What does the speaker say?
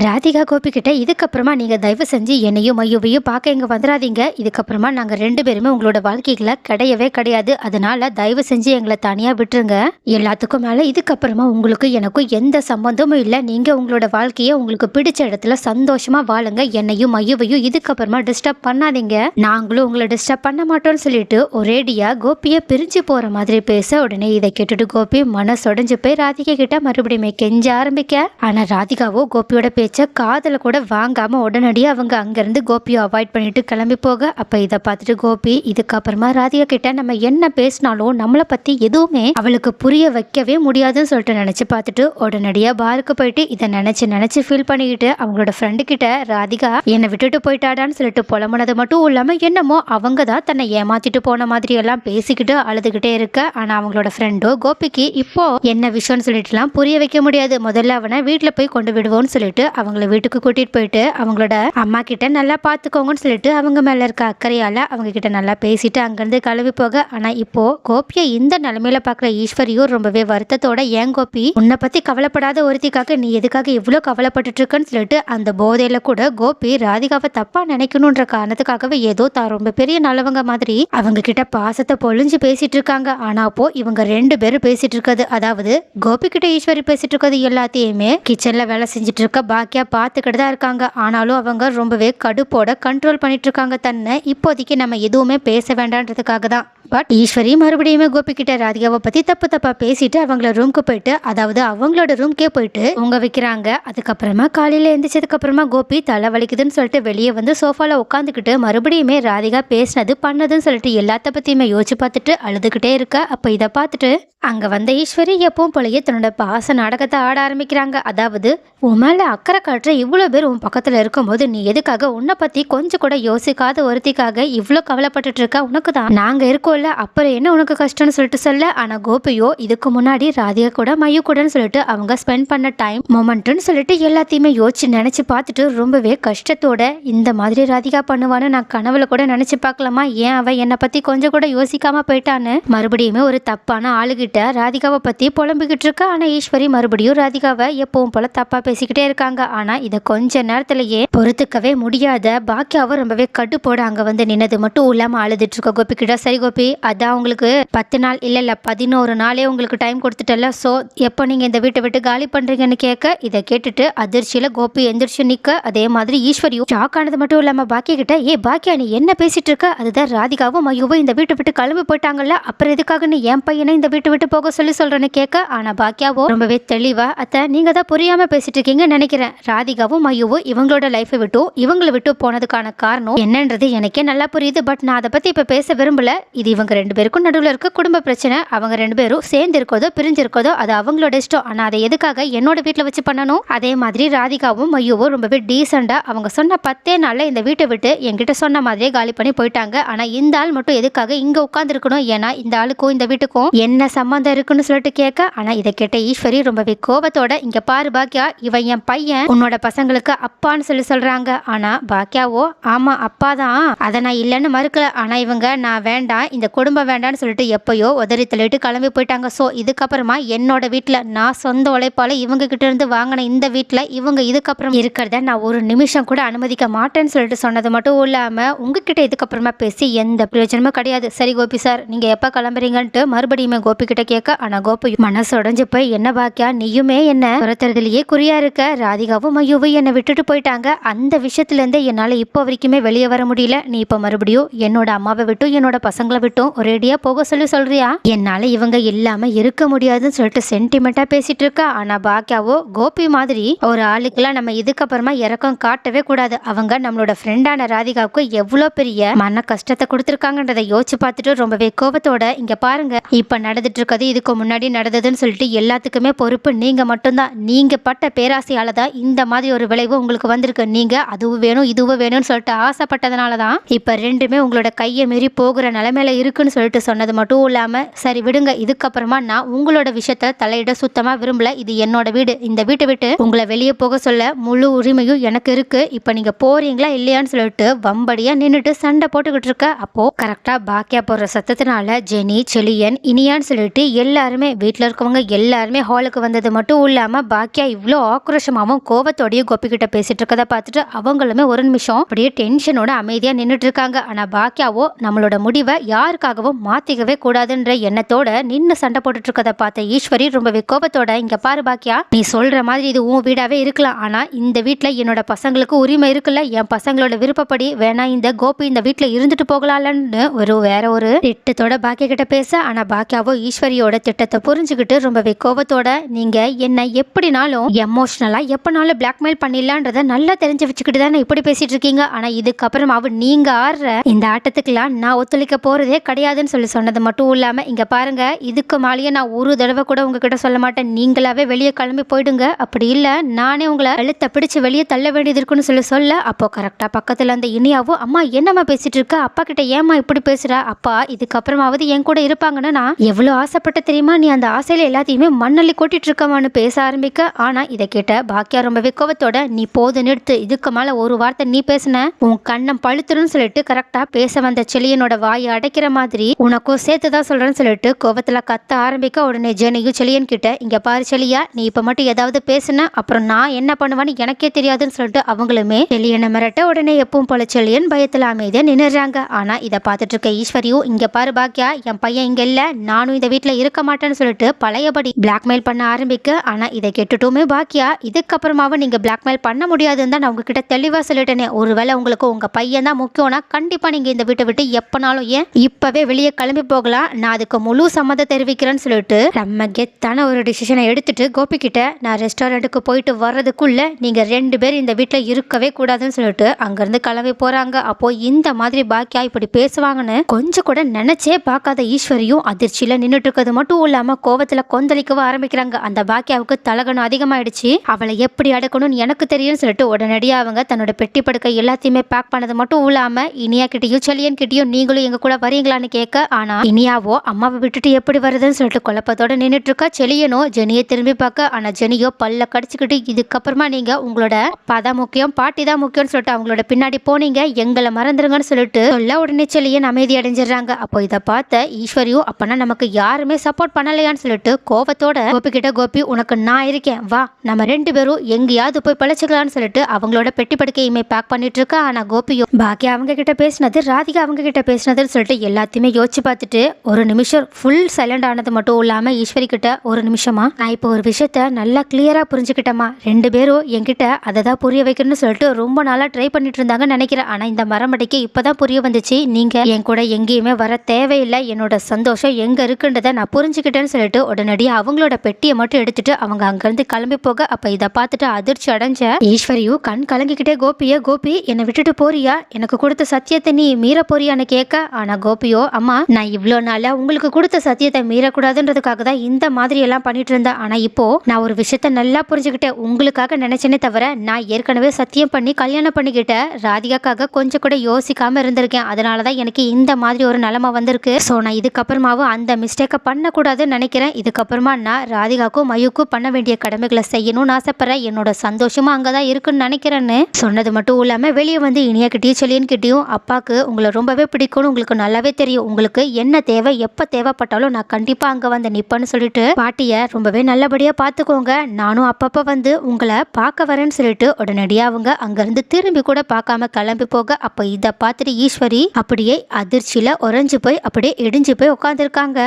ராதிகா கோபி கிட்ட இதுக்கப்புறமா நீங்க தயவு செஞ்சு என்னையும் மையுவையும் பார்க்க இங்க வந்துடாதீங்க. இதுக்கப்புறமா நாங்க 2 பேருமே உங்களோட வாழ்க்கைகள கிடையவே கிடையாது. அதனால தயவு செஞ்சு எங்கள தனியா விட்டுருங்க. எல்லாத்துக்கும் மேல இதுக்கப்புறமா உங்களுக்கு எனக்கும் எந்த சம்பந்தமும் இல்ல. நீங்க உங்களோட வாழ்க்கைய உங்களுக்கு பிடிச்ச இடத்துல சந்தோஷமா வாழுங்க. என்னையும் மையுவையும் இதுக்கப்புறமா டிஸ்டர்ப் பண்ணாதீங்க. நாங்களும் உங்களை டிஸ்டர்ப் பண்ண மாட்டோம்னு சொல்லிட்டு ஒரேடியா கோபிய பிரிஞ்சு போற மாதிரி பேச, உடனே இதை கேட்டுட்டு கோபி மனசொடைஞ்சு போய் ராதிகா கிட்ட மறுபடியும் கெஞ்ச ஆரம்பிக்க, ஆனா ராதிகாவோ கோபியோட பேச்ச காதல கூட வாங்காம உடனடியாக அவங்க அங்கிருந்து கோபியை அவாய்ட் பண்ணிட்டு கிளம்பி போக, அப்ப இதை பார்த்துட்டு கோபி இதுக்கப்புறமா ராதிகா கிட்ட நம்ம என்ன பேசினாலும் நம்மளை பத்தி எதுவுமே அவளுக்கு புரிய வைக்கவே முடியாதுன்னு சொல்லிட்டு நினைச்சு பார்த்துட்டு உடனடியா பாருக்கு போயிட்டு இதை நினைச்சு ஃபீல் பண்ணிக்கிட்டு அவங்களோட ஃப்ரெண்டு கிட்ட ராதிகா என்னை விட்டுட்டு போயிட்டாடான்னு சொல்லிட்டு புலம்புனது மட்டும் இல்லாம என்னமோ அவங்க தான் தன்னை ஏமாத்திட்டு போன மாதிரி எல்லாம் பேசிக்கிட்டு அழுதுகிட்டே இருக்க. ஆனா அவங்களோட ஃப்ரெண்டோ கோபிக்கு இப்போ என்ன விஷயம்னு சொல்லிட்டுலாம் புரிய வைக்க முடியாது. முதல்ல அவனை வீட்டுல போய் கொண்டு விடுவோம்னு சொல்லிட்டு அவங்கள வீட்டுக்கு கூட்டிட்டு போயிட்டு அவங்களோட அம்மா கிட்ட நல்லா பாத்துக்கோங்கன்னு சொல்லிட்டு அவங்க மேல இருக்க அக்கறையால அவங்க கிட்ட நல்லா பேசிட்டு அங்கிருந்து கிளம்பி போக, ஆனா இப்போ கோபியை இந்த நிலைமையில பாக்குற ஈஸ்வரியும் ரொம்பவே வருத்தத்தோட, ஏன் கோபி உன்னை பத்தி கவலைப்படாத ஒருத்திக்காக நீ எதுக்காக இவ்வளவு கவலைப்பட்டு இருக்கன்னு சொல்லிட்டு அந்த போதையில கூட கோபி ராதிகாவை தப்பா நினைக்கணும்ன்ற காரணத்துக்காகவே ஏதோ தான் ரொம்ப பெரிய நல்லவங்க மாதிரி அவங்க கிட்ட பாசத்தை பொழிஞ்சு பேசிட்டு இருக்காங்க. ஆனா அப்போ இவங்க 2 பேரும் பேசிட்டு இருக்காது, அதாவது கோபி கிட்ட ஈஸ்வரி பேசிட்டு இருக்கிறது எல்லாத்தையுமே கிச்சன்ல வேலை செஞ்சுட்டு இருக்க பாக்கியா பார்த்துக்கிட்டு தான் இருக்காங்க. ஆனாலும் அவங்க ரொம்பவே கடுப்போட கண்ட்ரோல் பண்ணிட்டு இருக்காங்க தன்னை. இப்போதைக்கு நம்ம எதுவுமே பேச வேண்டான்றதுக்காக தான். பட் ஈஸ்வரி மறுபடியுமே கோபி கிட்ட ராதிகாவை பத்தி தப்பா பேசிட்டு அவங்கள ரூம்க்கு போயிட்டு, அதாவது அவங்களோட ரூம்க்கே போயிட்டு உங்க வைக்கிறாங்க. அதுக்கப்புறமா காலையில எந்திரிச்சதுக்கு அப்புறமா கோபி தலை வலிக்குதுன்னு சொல்லிட்டு வெளியே வந்து சோஃபால உட்காந்துக்கிட்டு மறுபடியுமே ராதிகா பேசினது பண்ணதுன்னு சொல்லிட்டு எல்லாத்த பத்தியுமே யோசிச்சு பார்த்துட்டு அழுதுகிட்டே இருக்க. அப்ப இதை பார்த்துட்டு அங்க வந்த ஈஸ்வரி எப்பவும் போலயே தன்னோட பாச நாடகத்தை ஆட ஆரம்பிக்கிறாங்க. அதாவது உன் மேல அக்கறை காட்டுற இவ்வளவு பேர் உன் பக்கத்துல இருக்கும்போது நீ எதுக்காக உன்னை பத்தி கொஞ்சம் கூட யோசிக்காத ஒருத்திக்காக இவ்வளவு கவலைப்பட்டுட்டு இருக்க? உனக்கு தான் நாங்க இருக்கோம்ல, அப்புறம் என்ன உனக்கு கஷ்டம்னு சொல்லிட்டு சொல்ல. ஆனா கோபியோ இதுக்கு முன்னாடி ராதிகா கூட மையு கூடன்னு சொல்லிட்டு அவங்க ஸ்பெண்ட் பண்ண டைம் மொமெண்ட்னு சொல்லிட்டு எல்லாத்தையுமே யோசிச்சு நினைச்சு பார்த்துட்டு ரொம்பவே கஷ்டத்தோட, இந்த மாதிரி ராதிகா பண்ணுவான்னு நான் கனவுல கூட நினைச்சு பார்க்கலாமா? ஏன் அவ என்னை பத்தி கொஞ்சம் கூட யோசிக்காம போயிட்டான்னு மறுபடியுமே ஒரு தப்பான ஆளுகிட்ட ராதிகாவை பத்தி புலம்பிக்கிட்டு இருக்க. ஆனா ஈஸ்வரி மறுபடியும் ராதிகாவை எப்பவும் போல தப்பா பேசிக்கிட்டே இருக்காங்க. ஆனா இதை கொஞ்ச நேரத்திலேயே பொறுத்துக்கவே முடியாத பாக்கியாவும் ரொம்பவே கடுப்போட அங்க வந்து நின்னது மட்டும் இல்லாம அழுதுட்டு இருக்க கோபி கிட்ட, சரி கோபி அதான் உங்களுக்கு 10 நாள் இல்ல 11 நாளே உங்களுக்கு டைம் கொடுத்துட்டல, சோ எப்போ நீங்க இந்த வீட்டை விட்டு காலி பண்றீங்கன்னு கேட்க, இதை கேட்டுட்டு அதிர்ச்சியில கோபி எந்திரிச்சு நிக்க. அதே மாதிரி ஈஸ்வரியும் ஷாக் ஆனது மட்டும் இல்லாம பாக்கியா கிட்ட, ஏ பாக்கியா நீ என்ன பேசிட்டு இருக்க? அதுதான் ராதிகாவும் மையுவும் இந்த வீட்டை விட்டு கிளம்பி போயிட்டாங்கல்ல, அப்புறம் எதுக்காக நீ என் பையனை இந்த வீட்டை விட்டு போக சொல்றேன்னு கேட்க. ஆனா பாக்கியாவோ ரொம்பவே தெளிவா, அத்தை நீங்க தான் புரியாம பேசிட்டு இருக்கீங்கன்னு நினைக்கிறேன். ராதிகாவும் மையுவும் இவங்களோட லைஃபை விட்டும் இவங்களை விட்டு போனதுக்கான காரணம் என்னன்றது எனக்கே நல்லா புரியுது. பட் நான் அதை பத்தி இப்ப பேச விரும்பல. இது இவங்க 2 பேருக்கும் நடுவில் இருக்க குடும்ப பிரச்சனை. அவங்க 2 பேரும் சேர்ந்து இருக்கதோ பிரிஞ்சு இருக்கதோ அது அவங்களோட இஷ்டம். ஆனா அதை எதுக்காக என்னோட வீட்டுல வச்சு பண்ணணும்? அதே மாதிரி ராதிகாவும் மையுவும் ரொம்பவே டீசெண்டா அவங்க சொன்ன 10 நாள்ல இந்த வீட்டை விட்டு என்கிட்ட சொன்ன மாதிரியே காலி பண்ணி போயிட்டாங்க. ஆனா இந்த ஆள் மட்டும் எதுக்காக இங்க உட்கார்ந்து இருக்கணும்? ஏன்னா இந்த ஆளுக்கும் இந்த வீட்டுக்கும் என்ன சம்பந்தம் இருக்குன்னு சொல்லிட்டு கேட்க. ஆனா இதை கேட்ட ஈஸ்வரி ரொம்பவே கோபத்தோட, இங்க பாரு பாக்கியா, இவன் என் பையன், உன்னோட பசங்களுக்கு அப்பான்னு சொல்றாங்க. ஆனா பாக்கியாவோ ஆமா அப்பா தான், அதை நான் இல்லைன்னு மறுக்கல. ஆனா இவங்க நான் வேண்டாம், இந்த குடும்பம் வேண்டான்னு சொல்லிட்டு எப்பயோ உதறி தள்ளிட்டு கிளம்பி போயிட்டாங்க. ஸோ இதுக்கப்புறமா என்னோட வீட்டில் நான் சொந்த உழைப்பால இவங்க கிட்ட இருந்து வாங்கின இந்த வீட்டில் இவங்க இதுக்கப்புறம் இருக்கிறத நான் ஒரு நிமிஷம் கூட அனுமதிக்க மாட்டேன்னு சொல்லிட்டு சொன்னது மட்டும் இல்லாம உங்ககிட்ட இதுக்கப்புறமா பேசி எந்த பிரயோஜனமும் கிடையாது. சரி கோபி சார் நீங்க எப்ப கிளம்புறீங்கன்ட்டு மறுபடியுமே கோபி கிட்ட கேட்க. ஆனா கோபி மனசு உடைஞ்சு போய், என்ன பாக்கியா நீயுமே என்ன துரத்துறதுலயே குறியா இருக்க? ராதிகாவும் மையுவும் என்னை விட்டுட்டு போயிட்டாங்க. அந்த விஷயத்துல இருந்து என்னால இப்போ வரைக்குமே வெளியே வர முடியல. நீ இப்ப மறுபடியும் என்னோட அம்மாவை விட்டும் என்னோட பசங்களை விட்டும் ஒரேடியா போக சொல்றியா? என்னால இவங்க இல்லாம இருக்க முடியாதுன்னு சொல்லிட்டு சென்டிமெண்டா பேசிட்டு இருக்கா. ஆனா பாக்கியாவோ கோபி மாதிரி ஒரு ஆளுக்கெல்லாம் நம்ம இதுக்கப்புறமா இறக்கம் காட்டவே கூடாது. அவங்க நம்மளோட ஃப்ரெண்டான ராதிகாவுக்கு எவ்வளவு பெரிய மன கஷ்டத்தை கொடுத்துருக்காங்கன்றதை யோசிச்சு பார்த்துட்டு ரொம்பவே கோபத்தோட, இங்க பாருங்க இப்ப நடந்துட்டு இருக்கிறது இதுக்கு முன்னாடி நடந்ததுன்னு சொல்லிட்டு எல்லாத்துக்குமே பொறுப்பு நீங்க மட்டும்தான். நீங்க பட்ட பேராசையால தான் இந்த மாதிரி ஒரு விளைவு உங்களுக்கு வந்திருக்கு. நீங்க அதுவும் வேணும் இதுவும் வேணும்னு சொல்லிட்டு ஆசைப்பட்டதுனாலதான் இப்ப 2மே உங்களோட கையை மீறி போகிற நிலைமையில இருக்குன்னு சொல்லிட்டு சொன்னது மட்டும் இல்லாம, சரி விடுங்க, இதுக்கப்புறமா நான் உங்களோட விஷயத்த தலையிட சுத்தமா விரும்பல. இது என்னோட வீடு. இந்த வீட்டை விட்டு உங்களை வெளியே போக சொல்ல முழு உரிமையும் எனக்கு இருக்கு. இப்ப நீங்க போறீங்களா இல்லையான்னு சொல்லிட்டு வம்படியா நின்னுட்டு சண்டை போட்டுக்கிட்டு இருக்க. அப்போ கரெக்டா பாக்கியா போடுற சத்தத்தினால ஜெனி, செலியன், இனியான்னு சொல்லிட்டு எல்லாருமே வீட்டில் இருக்கவங்க எல்லாருமே ஹாலுக்கு வந்தது மட்டும் இல்லாமல் பாக்கியா இவ்வளோ ஆக்ரோஷமாகவும் கோவத்தோடய கோபி கிட்ட பேசிட்டு இருக்கதை பார்த்துட்டு அவங்களுமே ஒரு நிமிஷம் அப்படியே டென்ஷனோட அமைதியா நின்றுட்டு இருக்காங்க. ஆனா பாக்கியாவோ நம்மளோட முடிவை யாருக்காகவும் மாத்திக்கவே கூடாதுன்ற எண்ணத்தோட நின்னு சண்டை போட்டுட்டு இருக்கதை பார்த்த ஈஸ்வரி ரொம்பவே கோபத்தோட, இங்க பாரு பாக்கியா, நீ சொல்ற மாதிரி இது உன் வீடாவே இருக்கலாம், ஆனா இந்த வீட்டுல என்னோட பசங்களுக்கு உரிமை இருக்குல்ல, என் பசங்களோட விருப்பப்படி வேணா இந்த கோபி இந்த வீட்டுல இருந்துட்டு போகலாம்னு வேற ஒரு திட்டத்தோட பாக்கியா கிட்ட பேச, ஆனா பாக்கியாவோ ஈஸ்வரியோட திட்டத்தை புரிஞ்சுக்கிட்டு ரொம்பவே கோபத்தோட, நீங்க என்ன எப்படினாலும் எமோஷனலா எப்பனாலும் பிளாக்மெயில் பண்ணிடலான்றத நல்லா தெரிஞ்சு வச்சுக்கிட்டு தானே இப்படி பேசிட்டு இருக்கீங்க, ஆனா இதுக்கப்புறம் நீங்க ஆடுற இந்த ஆட்டத்துக்குலாம் நான் ஒத்துழைக்க போறதே கிடையாதுன்னு சொன்னது மட்டும் இல்லாம, இங்க பாருங்க, இதுக்கு மேலேயே நான் ஒரு தடவை கூட உங்ககிட்ட சொல்ல மாட்டேன், நீங்களாவே வெளியே கிளம்பி போயிடுங்க, அப்படி இல்ல நானே உங்களை கழுத்தை பிடிச்சு வெளியே தள்ள வேண்டியது இருக்குன்னு சொல்ல அப்போ கரெக்டா பக்கத்துல அந்த இனியாவும், அம்மா என்னம்மா பேசிட்டு இருக்க, அப்பா கிட்ட ஏமா இப்படி பேசுற, அப்பா இதுக்கப்புறமாவது என் கூட இருப்பாங்கன்னு நான் எவ்வளவு ஆசைப்பட்ட தெரியுமா, நீ அந்த ஆசையில எல்லாத்தையுமே மண்ணள்ளி கொட்டிட்டு இருக்கமான்னு பேச ஆரம்பிக்க, ஆனா இதை கேட்ட பாக்கியா ரொம்பவே கோவத்தோட, நீ போது நிறுத்து, இதுக்கு மேல ஒரு வார்த்தை நீ பேசின உன் கண்ணம் பழுத்துருன்னு சொல்லிட்டு கரெக்டா பேச வந்த செலியனோட வாயை அடைக்கிற மாதிரி உனக்கும் சேர்த்துதான் சொல்றேன்னு சொல்லிட்டு கோவத்துல கத்த ஆரம்பிக்க, உடனே ஜெனியும் செலியன் கிட்ட, இங்க பாரு செலியா, நீ இப்ப மட்டும் ஏதாவது பேசுன அப்புறம் நான் என்ன பண்ணுவேன்னு எனக்கே தெரியாதுன்னு சொல்லிட்டு அவங்களுமே செலியனை மிரட்ட, உடனே எப்பவும் போல செலியன் பயத்துல அமைதியா நின்னுறாங்க. ஆனா இதை பார்த்துட்டு இருக்க ஈஸ்வரியும், இங்க பாரு பாக்கியா, என் பையன் இங்க இல்ல, நானும் இந்த வீட்டுல இருக்க மாட்டேன்னு சொல்லிட்டு பழையபடி பிளாக்மெயில் பண்ண ஆரம்பிக்க, ஆனா இதை கேட்டுட்டுமே பாக்கியா, இதுக்கப்புறமாவும் நீங்க பிளாக்மெயில் பண்ண முடியாதுன்னு தான் நான் உங்ககிட்ட தெளிவா சொல்லிட்டேனே, ஒருவேளை உங்களுக்கு உங்க பையன் தான் முக்கியம்னா கண்டிப்பா நீங்க இந்த வீட்டை விட்டு எப்பனாலும் ஏன் இப்பவே வெளியே கிளம்பி போகலாம், நான் அதுக்கு முழு சம்மதம் தெரிவிக்கிறேன்னு சொல்லிட்டு நம்ம கெத்தான ஒரு டிசிஷனை எடுத்துட்டு கோபி கிட்ட, நான் ரெஸ்டாரண்ட்டுக்கு போயிட்டு வர்றதுக்குள்ள நீங்க 2 பேர் இந்த வீட்டுல இருக்கவே கூடாதுன்னு சொல்லிட்டு அங்கிருந்து கிளம்பி போறாங்க. அப்போ இந்த மாதிரி பாக்கியா இப்படி பேசுவாங்கன்னு கொஞ்சம் கூட நினைச்சே பார்க்காத ஈஸ்வரியும் அதிர்ச்சியில நின்றுட்டு இருக்கிறது மட்டும் இல்லாம கோவத்துல கொந்தளிக்கவா ஆரம்பிக்கிறாங்க. அந்த பாக்கியாவுக்கு தலகணம் அதிகமாயிடுச்சு, அவளை எப்படி அடக்கணும்னு எனக்கு தெரியும்னு சொல்லிட்டு உடனடியா அவங்க தன்னோட பெட்டி படுக்கை எல்லாத்தையுமே பேக் பண்ணது மட்டும் இல்லாம இனியா கிட்டையும் செலியன் கிட்டையும் நீங்களும் எங்க கூட வரீங்களான்னு கேட்க, ஆனா இனியாவோ அம்மாவை விட்டுட்டு எப்படி வருதுன்னு சொல்லிட்டு குழப்பத்தோட நின்றுட்டு இருக்கா. செலியனோ ஜெனியை திரும்பி பார்க்க, ஆனா ஜெனியோ பல்ல கடிச்சுக்கிட்டு, இதுக்கப்புறமா நீங்க உங்களோட அப்பா தான் முக்கியம் பாட்டி தான் முக்கியம்னு சொல்லிட்டு அவங்களோட பின்னாடி போனீங்க, எங்களை மறந்துருங்கன்னு சொல்லிட்டு சொல்ல உடனே செலியன் அமைதி அடைஞ்சிடறாங்க. அப்போ இதை பார்த்த ஈஸ்வரியும், அப்பனா நமக்கு யாருமே சப்போர்ட் பண்ணலையான்னு சொல்லிட்டு கோபத்தோட கோபி கிட்ட, கோபி உனக்கு நான் இருக்கேன் வா, நம்ம 2 பேரும் எங்கேயாவது போய் பழச்சிக்கலாம்னு சொல்லிட்டு அவங்களோட பெட்டி படுக்கையுமே பேக் பண்ணிட்டு இருக்கா. ஆனா கோபியும் பாக்கியா அவங்க கிட்ட பேசினது, ராதிகா அவங்க கிட்ட பேசினதுன்னு சொல்லிட்டு எல்லாத்தையுமே யோசிச்சு பார்த்துட்டு ஒரு நிமிஷம் ஃபுல் சைலண்ட் ஆனது மட்டும் இல்லாம ஈஸ்வரி கிட்ட, ஒரு நிமிஷமா நான் இப்போ ஒரு விஷயத்த நல்லா கிளியரா புரிஞ்சுக்கிட்டேமா, 2 பேரும் என்கிட்ட அதை தான் புரிய வைக்கணும்னு சொல்லிட்டு ரொம்ப நாளா ட்ரை பண்ணிட்டு இருந்தாங்கன்னு நினைக்கிறேன், ஆனா இந்த மரமடைக்கு இப்பதான் புரிய வந்துச்சு, நீங்க என் கூட எங்கேயுமே வர தேவையில்லை, என்னோட சந்தோஷம் எங்க இருக்குன்றதை நான் புரிஞ்சுக்கிட்டேன்னு சொல்லிட்டு உடனடியாக அவங்களோட பெட்டியை மட்டும் எடுத்துட்டு அவங்க அங்கிருந்து கிளம்பி போக, அப்ப இதை பார்த்துட்டு அதிர்ச்சி அடைஞ்ச ஈஸ்வரியும் கண் கலங்கிக்கிட்டே கோபி என்னை விட்டுட்டு போறியா, எனக்கு கொடுத்த சத்தியத்தை நீ மீற போறியான்னு கேட்க, ஆனா கோபியோ, அம்மா நான் இவ்வளோ நாளா உங்களுக்கு கொடுத்த சத்தியத்தை மீறக்கூடாதுன்றதுக்காக தான் இந்த மாதிரி எல்லாம் பண்ணிட்டு இருந்தேன், ஆனா இப்போ நான் ஒரு விஷயத்த நல்லா புரிஞ்சுக்கிட்டேன், உங்களுக்காக நினைச்சேனே தவிர நான் ஏற்கனவே சத்தியம் பண்ணி கல்யாணம் பண்ணிக்கிட்ட ராதிகாக்காக கொஞ்சம் கூட யோசிக்காம இருந்திருக்கேன், அதனாலதான் எனக்கு இந்த மாதிரி ஒரு நிலைமை வந்திருக்கு, ஸோ நான் இதுக்கப்புறமாவும் அந்த மிஸ்டேக்கை பண்ணக்கூடாதுன்னு நினைக்கிறேன், இதுக்கப்புறமா நான் ராதிகாக்கும் மயுக்கும் பண்ண வேண்டிய கடமைகளை செய்யணும்னு ஆசைப்படுறேன், என்னோட சந்தோஷமா அங்கதான் இருக்குன்னு நினைக்கிறேன்னு சொன்னது மட்டும் இல்லாம வெளியே வந்து இனியா கிட்டயும் செலியன் கிட்டயும், அப்பாக்கு உங்களை ரொம்பவே பிடிக்கும்னு உங்களுக்கு நல்லாவே தெரியும், உங்களுக்கு என்ன தேவை எப்ப தேவைப்பட்டாலும் நான் கண்டிப்பா அங்க வந்து நிப்பேன்னு சொல்லிட்டு பாட்டிய ரொம்பவே நல்லபடியா பாத்துக்கோங்க, நானும் அப்பப்ப வந்து உங்களை பார்க்க வரேன்னு சொல்லிட்டு உடனடியா அவங்க அங்கிருந்து திரும்பி கூட பார்க்காம கிளம்பி போக, அப்ப இதை பார்த்துட்டு ஈஸ்வரி அப்படியே அதிர்ச்சியில உறைஞ்சு போய் அப்படியே இடிஞ்சு போய் உட்காந்துருக்காங்க.